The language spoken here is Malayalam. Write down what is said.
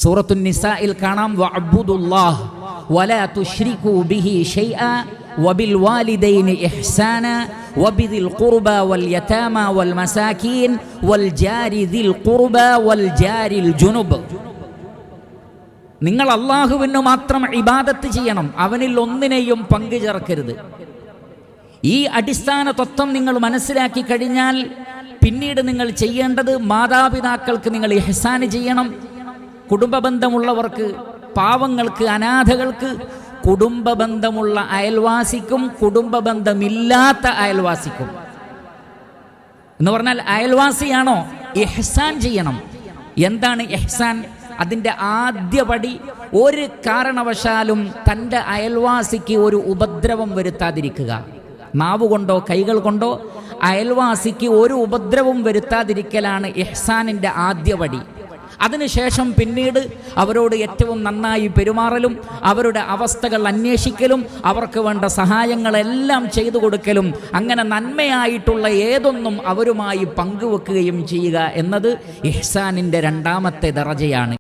സൂറത്തുൻ നിസായിൽ കാണാം, വഅബ്ദുല്ലാഹ് വലാ തുശ്രികൂ ബിഹി ശൈആ വബിൽ വാലിദൈനി ഇഹ്സാന വബിദിൽ ഖുർബ വൽ യതാമ വൽ മസാകീൻ വൽ ജാരി ദിൽ ഖുർബ വൽ ജാരിൽ ജുനുബ്. നിങ്ങൾ അല്ലാഹുവിന് മാത്രം ഇബാദത്ത് ചെയ്യണം, അവനിൽ ഒന്നിനെയും പങ്കു ചേർക്കരുത്. ഈ അടിസ്ഥാന തത്വം നിങ്ങൾ മനസ്സിലാക്കി കഴിഞ്ഞാൽ പിന്നീട് നിങ്ങൾ ചെയ്യേണ്ടത്, മാതാപിതാക്കൾക്ക് നിങ്ങൾ ഇഹ്സാന് ചെയ്യണം. കുടുംബ ബന്ധമുള്ളവർക്ക്, പാവങ്ങൾക്ക്, അനാഥകൾക്ക്, കുടുംബ ബന്ധമുള്ള അയൽവാസിക്കും കുടുംബ ബന്ധമില്ലാത്ത അയൽവാസിക്കും. എന്ന് പറഞ്ഞാൽ അയൽവാസിയാണോ, ഇഹ്സാൻ ചെയ്യണം. എന്താണ് ഇഹ്സാൻ? അതിൻ്റെ ആദ്യപടി, ഒരു കാരണവശാലും തൻ്റെ അയൽവാസിക്ക് ഒരു ഉപദ്രവം വരുത്താതിരിക്കുക. നാവ് കൊണ്ടോ കൈകൾ കൊണ്ടോ അയൽവാസിക്ക് ഒരു ഉപദ്രവം വരുത്താതിരിക്കലാണ് ഇഹ്സാനിൻ്റെ ആദ്യപടി. അതിനുശേഷം പിന്നീട് അവരോട് ഏറ്റവും നന്നായി പെരുമാറലും അവരുടെ അവസ്ഥകൾ അന്വേഷിക്കലും അവർക്ക് വേണ്ട സഹായങ്ങളെല്ലാം ചെയ്തു കൊടുക്കലും, അങ്ങനെ നന്മയായിട്ടുള്ള ഏതൊന്നും അവരുമായി പങ്കുവെക്കുകയും ചെയ്യുക എന്നത് ഇഹ്സാനിൻ്റെ രണ്ടാമത്തെ ദറജയാണ്.